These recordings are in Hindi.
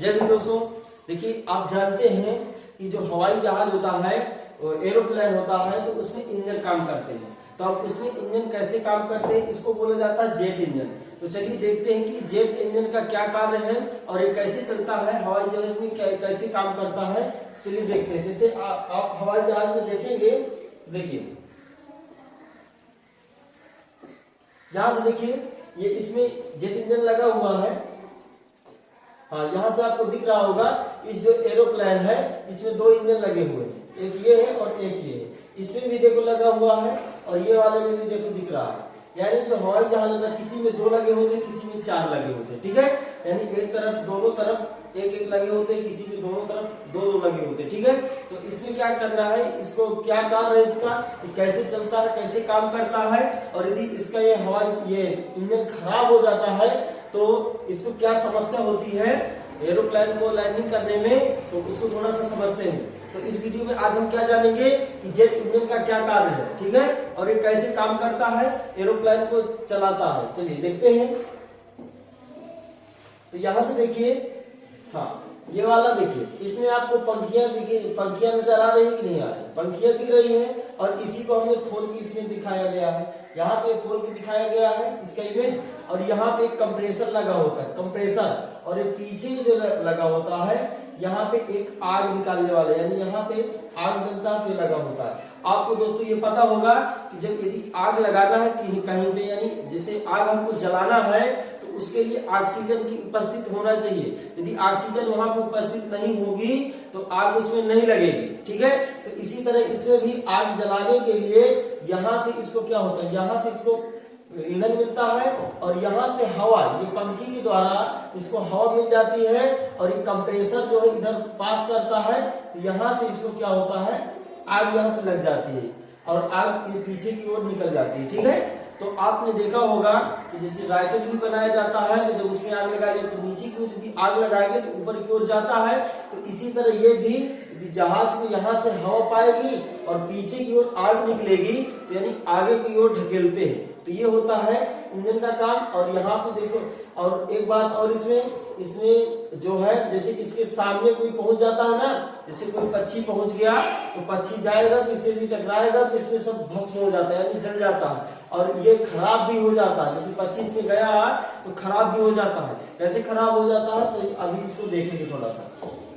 जय हिंद दोस्तों। देखिए, आप जानते हैं कि जो हवाई जहाज होता है, एरोप्लेन होता है, तो उसमें इंजन काम करते हैं। तो अब उसमें इंजन कैसे काम करते हैं, इसको बोला जाता है जेट इंजन। तो चलिए देखते हैं कि जेट इंजन का क्या कार्य है और ये कैसे चलता है, हवाई जहाज में कैसे काम करता है। चलिए देखते हैं। जैसे आप हवाई जहाज में देखेंगे, देखिए यहां से देखिए, ये इसमें जेट इंजन लगा हुआ है। हाँ, यहां से आपको दिख रहा होगा, इस जो एरोप्लेन है इसमें दो इंजन लगे हुए हैं, एक ये है और एक ये है। इसमें भी देखो लगा हुआ है और ये वाले में भी देखो दिख रहा है। यानी जो हवाई जहाज होता है, किसी में दो लगे होते हैं, किसी में चार लगे होते हैं, ठीक है। यानी एक तरफ दोनों तरफ एक एक लगे होते हैं, किसी में दोनों तरफ दो दो लगे होते हैं, ठीक है। तो इसमें क्या करना है, इसको क्या कार्य है इसका, कैसे चलता है, कैसे काम करता है, और यदि इसका ये इंजन खराब हो जाता है तो इसको क्या समस्या होती है एरोप्लेन को लैंडिंग करने में, तो उसको थोड़ा सा समझते हैं। तो इस वीडियो में आज हम क्या जानेंगे कि जेट इंजन का क्या कार्य है, ठीक है, और ये कैसे काम करता है, एरोप्लेन को चलाता है। चलिए देखते हैं। तो यहां से देखिए, हाँ ये वाला देखिए, इसमें आपको पंखियां देखिए, पंखियां नजर आ रही है कि नहीं आ रही, पंखियां दिख रही हैं, और इसी को हमने खोल के इसमें दिखाया गया है। यहाँ पे खोल के दिखाया गया है इसका इमेज, और यहाँ पे एक कंप्रेसर लगा होता है, कंप्रेसर, और ये पीछे जो लगा होता है यहाँ पे एक आग निकालने वाला, यानी यहाँ पे आग जलता है तो लगा होता है। आपको दोस्तों ये पता होगा कि जब यदि आग लगाना है कहीं पे, यानी जैसे आग हमको जलाना है, तो उसके लिए ऑक्सीजन की उपस्थित होना चाहिए। यदि ऑक्सीजन वहां पे उपस्थित नहीं होगी तो आग उसमें नहीं लगेगी, ठीक है। तो इसी तरह इसमें भी आग जलाने के लिए यहाँ से इसको क्या होता है, यहाँ से इसको ईंधन मिलता है, और यहाँ से हवा, ये पंखी के द्वारा इसको हवा मिल जाती है, और ये कंप्रेसर जो है इधर पास करता है, तो यहाँ से इसको क्या होता है, आग यहाँ से लग जाती है और आग पीछे की ओर निकल जाती है, ठीक है। तो आपने देखा होगा कि जैसे रॉकेट भी बनाया जाता है, तो जब उसमें आग लगाई जाए तो नीचे की ओर यदि आग लगाएंगे तो ऊपर की ओर जाता है। तो इसी तरह ये भी यदि जहाज को यहाँ से हवा पाएगी और पीछे की ओर आग निकलेगी, तो यानी आगे की ओर ढकेलते हैं। तो ये होता है इंजन का काम। और यहाँ पे देखो, और एक बात और, इसमें जो है, जैसे इसके सामने कोई पहुंच जाता है ना, जैसे कोई पक्षी पहुंच गया, तो पक्षी जाएगा तो इससे भी टकराएगा तो इसमें सब भस्म हो जाता है, यानी जल जाता है, और ये खराब भी हो जाता है। जैसे पक्षी इसमें गया तो खराब भी हो जाता है। कैसे खराब हो जाता है, तो अभी इसको देखेंगे थोड़ा सा।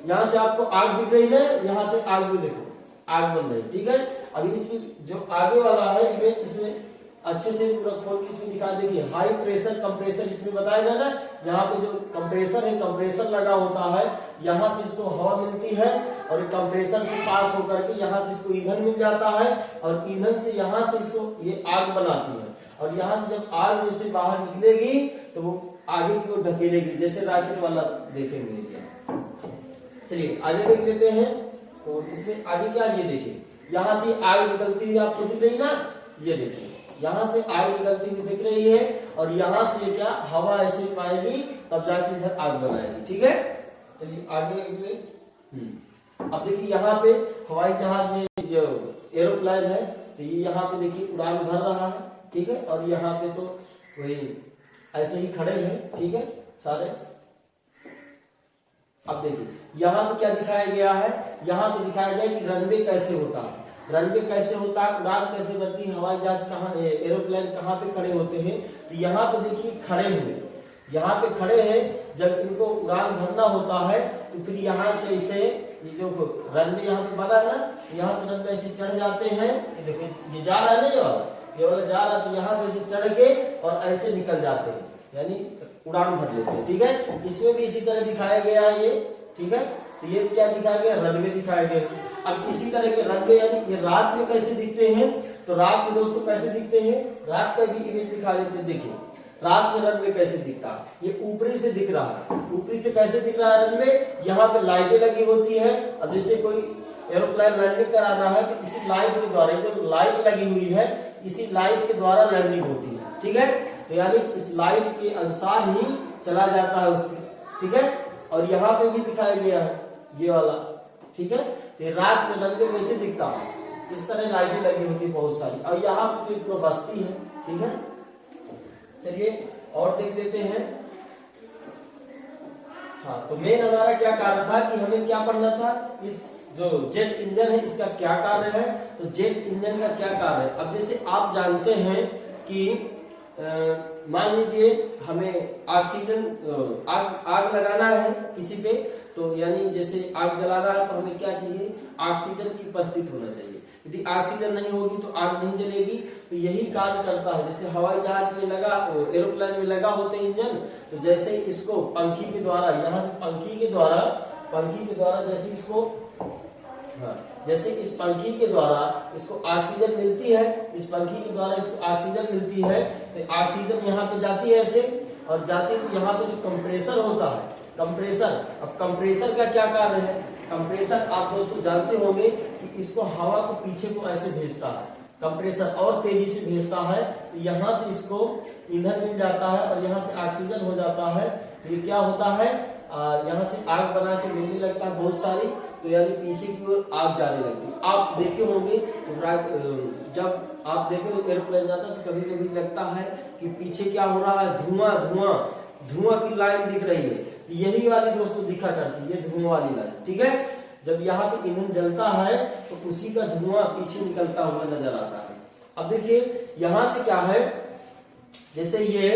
यहाँ से आपको आग दिख रही है, यहाँ से आग जो देखो, आग बन रही, ठीक है। अभी इसकी जो आगे वाला है इमेज, इसमें अच्छे से पूरा खोल के इसमें दिखा। देखिए हाई प्रेशर कंप्रेसर इसमें बताया गया ना, यहाँ पे जो कंप्रेसर है, कंप्रेसर लगा होता है, यहाँ से इसको हवा मिलती है, और कंप्रेसर से पास होकर के यहाँ से इसको ईंधन मिल जाता है, और ईंधन से यहाँ से इसको ये आग बनाती है, और यहाँ से जब आग जैसे बाहर निकलेगी तो वो आगे की ओर ढकेलेगी, जैसे रॉकेट वाला देखेंगे। चलिए आगे देख लेते हैं। तो इसमें आगे क्या, ये देखिए यहाँ से आग निकलती हुई आपको दिख रही ना, ये देखिए यहाँ से आग निकलती हुई दिख रही है, और यहाँ से ये क्या हवा ऐसे पाएगी, तब जाके इधर आग बनाएगी, ठीक है। चलिए आगे अब देखिए, यहाँ पे हवाई जहाज में जो एरोप्लेन है, तो ये यहाँ पे देखिए उड़ान भर रहा है, ठीक है, और यहाँ पे तो वही ऐसे ही खड़े हैं, ठीक है सारे। अब देखिए यहाँ पे क्या दिखाया गया है, यहाँ पे दिखाया गया कि रनवे कैसे होता है, रनवे कैसे होता है, उड़ान कैसे भरती है, हवाई जहाज कहाँ, एरोप्लेन कहाँ पे खड़े होते हैं। तो यहाँ पे देखिए खड़े हुए, यहाँ पे खड़े हैं, जब इनको उड़ान भरना होता है तो फिर यहाँ से इसे, ये जो रनवे यहाँ पे बना है ना, यहाँ से रनवे ऐसे चढ़ जाते हैं। ये देखो ये जा रहा है ना, ये वाला जा रहा है, तो यहाँ से ऐसे चढ़ के और ऐसे निकल जाते हैं, यानी उड़ान भर लेते हैं, ठीक है। इसमें भी इसी तरह दिखाया गया है ये, ठीक है। तो ये क्या दिखाया गया, रनवे दिखाया गया। अब इसी तरह के रनवे, यानी ये रात में कैसे दिखते हैं, तो रात में दोस्तों कैसे दिखते हैं, रात का भी इमेज दिखा देते हैं। देखिए रात में रनवे कैसे दिखता है, ये ऊपरी से दिख रहा है। ऊपरी से कैसे दिख रहा है रनवे, यहाँ पे लाइटें लगी होती है। अब जैसे कोई एरोप्लेन लैंडिंग कराना है तो इसी लाइट के द्वारा, जो लाइट लगी हुई है, इसी लाइट के द्वारा लैंडिंग होती है, ठीक है। तो यानी इस लाइट के अनुसार ही चला जाता है उसमें, ठीक है। और यहाँ पे भी दिखाया गया है ये वाला, ठीक है। तो रात में रनवे कैसे दिखता है, इस तरह लाइटें लगी होती है बहुत सारी, और यहाँ पे तो बस्ती है, ठीक है। चलिए और देख लेते हैं। हाँ, तो मेन हमारा क्या कार्य था कि हमें क्या पढ़ना था, इस जो जेट इंजन है इसका क्या कार्य है। तो जेट इंजन का क्या कार्य है, अब जैसे आप जानते हैं कि मान लीजिए हमें ऑक्सीजन आग लगाना है किसी पे, तो यानी जैसे आग जलाना है तो हमें क्या चाहिए, ऑक्सीजन की उपस्थित होना चाहिए। यदि ऑक्सीजन नहीं होगी तो आग नहीं जलेगी। तो यही कार्य करता है, जैसे हवाई जहाज में लगा, एरोप्लेन में लगा होते इंजन, तो जैसे इसको पंखी के द्वारा, यहाँ से पंखी के द्वारा जैसे इसको, हाँ, जैसे इस पंखी के द्वारा इसको ऑक्सीजन मिलती है, इस पंखी के द्वारा इसको ऑक्सीजन मिलती है, तो ऑक्सीजन यहाँ पे जाती है ऐसे, और जाती है तो यहाँ पे जो कंप्रेसर होता है, कंप्रेसर, अब कंप्रेसर का क्या कार्य है, कंप्रेसर आप दोस्तों जानते होंगे कि इसको हवा को पीछे को ऐसे भेजता है, कंप्रेसर और तेजी से भेजता है, तो यहाँ से इसको ईंधन मिल जाता है और यहाँ से ऑक्सीजन हो जाता है। तो ये क्या होता है, यहाँ से आग बना के मिलने लगता है बहुत सारी, तो यानी पीछे की ओर आग जाने लगती है। आप देखे होंगे तो जब आप देखे एरोप्लेन जाता है तो कभी कभी लगता है कि पीछे क्या हो रहा है, धुआं की लाइन दिख रही है, यही वाली दोस्तों दिखा करती है, ये धुआं वाली लाइन, ठीक है। जब यहाँ पे ईंधन जलता है तो उसी का धुआं पीछे निकलता हुआ नजर आता है। अब देखिए यहाँ से क्या है, जैसे ये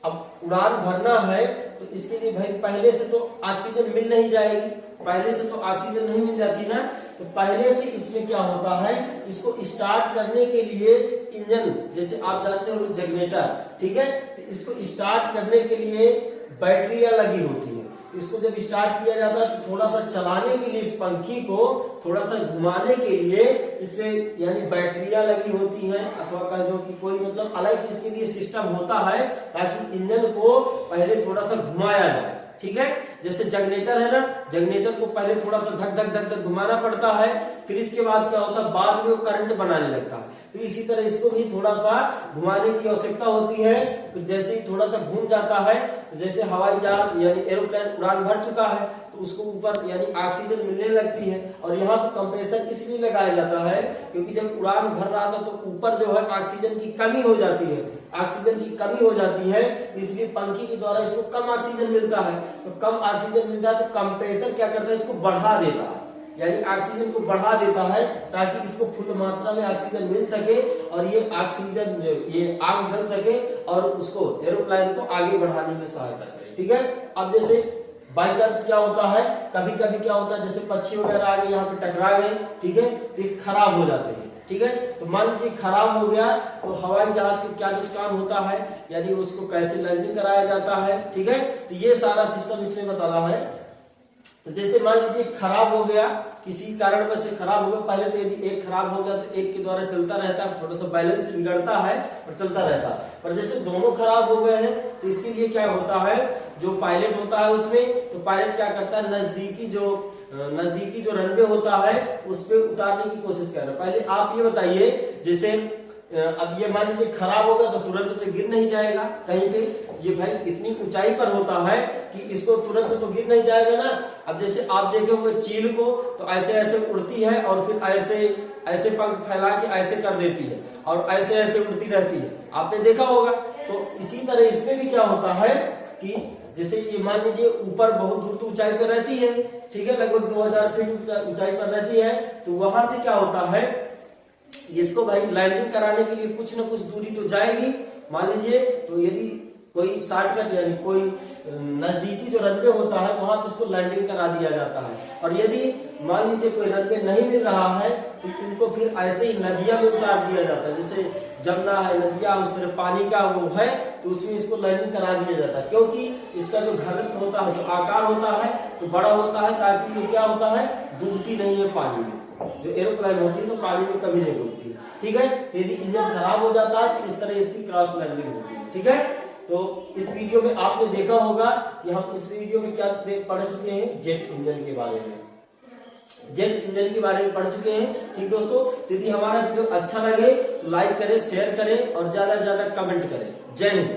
अब उड़ान भरना है तो इसके लिए भाई पहले से तो ऑक्सीजन मिल नहीं जाएगी, पहले से तो ऑक्सीजन नहीं मिल जाती ना, तो पहले से इसमें क्या होता है, इसको स्टार्ट करने के लिए इंजन, जैसे आप जानते हो जनरेटर, ठीक है, तो इसको स्टार्ट करने के लिए बैटरियां लगी होती है। इसको जब स्टार्ट किया जाता है तो थोड़ा सा चलाने के लिए, इस पंखी को थोड़ा सा घुमाने के लिए इसमें यानी बैटरियां लगी होती हैं, अथवा कह दो कि कोई मतलब अलग से इसके लिए सिस्टम होता है ताकि इंजन को पहले थोड़ा सा घुमाया जाए, ठीक है। जैसे जनरेटर है ना, जनरेटर को पहले थोड़ा सा धक धक धक धक घुमाना पड़ता है, फिर इसके बाद क्या होता है, बाद में वो करंट बनाने लगता है। तो इसी तरह इसको भी थोड़ा सा घुमाने की आवश्यकता होती है। तो जैसे ही थोड़ा सा घूम जाता है, तो जैसे हवाई जहाज यानी एरोप्लेन उड़ान भर चुका है तो उसको ऊपर यानी ऑक्सीजन मिलने लगती है। और यहाँ पर कंप्रेसर इसलिए लगाया जाता है क्योंकि जब उड़ान भर रहा था तो ऊपर जो है ऑक्सीजन की कमी हो जाती है, ऑक्सीजन की कमी हो जाती है, इसलिए पंखी के द्वारा इसको कम ऑक्सीजन मिलता है। तो कम ऑक्सीजन मिलता है तो कंप्रेसर क्या करता है, इसको बढ़ा देता है, यानी ऑक्सीजन को बढ़ा देता है ताकि इसको फुल मात्रा में ऑक्सीजन मिल सके और ये ऑक्सीजन ये आग जल सके और उसको एरोप्लेन को आगे बढ़ाने में सहायता करे, ठीक है। अब जैसे बाई चांस क्या होता है, कभी कभी क्या होता है, जैसे पक्षी वगैरह आ गए यहाँ पे टकरा गए, ठीक है, तो ये खराब हो जाते हैं, ठीक है। तो मान लीजिए खराब हो गया तो हवाई जहाज को क्या नुकसान होता है, यानी उसको कैसे लैंडिंग कराया जाता है, ठीक है। तो ये सारा सिस्टम इसमें बताना है। तो जैसे मान लीजिए खराब हो गया, किसी कारण से खराब हो गया, पहले तो यदि एक खराब हो गया तो एक के द्वारा चलता रहता है, थोड़ा सा बैलेंस बिगड़ता है और चलता रहता है। पर जैसे दोनों खराब हो गए हैं तो इसके लिए क्या होता है, जो पायलट होता है उसमें, तो पायलट क्या करता है, नजदीकी जो रनवे होता है उस पे उतारने की कोशिश कर रहा है। पहले आप ये बताइए, जैसे अब ये मान लीजिए खराब होगा तो तुरंत तो गिर नहीं जाएगा कहीं पे, ये भाई इतनी ऊंचाई पर होता है कि इसको तुरंत तो गिर नहीं जाएगा ना। अब जैसे आप देखे होंगे चील को, तो ऐसे ऐसे उड़ती है और फिर ऐसे पंख फैला के ऐसे कर देती है और ऐसे ऐसे उड़ती रहती है, आपने देखा होगा। तो इसी तरह इसमें भी क्या होता है कि जैसे ये मान लीजिए ऊपर बहुत दूर तो ऊंचाई पर रहती है, ठीक है, लगभग 2000 फीट ऊंचाई पर रहती है, तो वहां से क्या होता है, इसको भाई लैंडिंग कराने के लिए कुछ न कुछ दूरी तो जाएगी। मान लीजिए तो यदि कोई शॉर्टकट यानी कोई नजदीकी जो रनवे होता है वहां पर इसको लैंडिंग करा दिया जाता है। और यदि मान लीजिए कोई रनवे नहीं मिल रहा है तो उनको फिर ऐसे ही नदिया में उतार दिया जाता है, जैसे जमुना है, नदिया, उस तरह पानी का वो है, तो उसमें इसको लैंडिंग करा दिया जाता है। क्योंकि इसका जो घनत्व होता है, जो आकार होता है तो बड़ा होता है, ताकि ये क्या होता है, डूबती नहीं है पानी में। जो एरोप्लेन होती है तो पानी में कभी नहीं डूबती, ठीक है। यदि इंजन खराब हो जाता है तो इस तरह इसकी क्रॉस लैंडिंग होती है, ठीक है। तो इस वीडियो में आपने देखा होगा कि हम इस वीडियो में क्या पढ़ चुके हैं, जेट इंजन के बारे में, जेट इंजन के बारे में पढ़ चुके हैं, ठीक दोस्तों। यदि हमारा वीडियो अच्छा लगे तो लाइक करें, शेयर करें और ज्यादा से ज्यादा कमेंट करें। जय हिंद।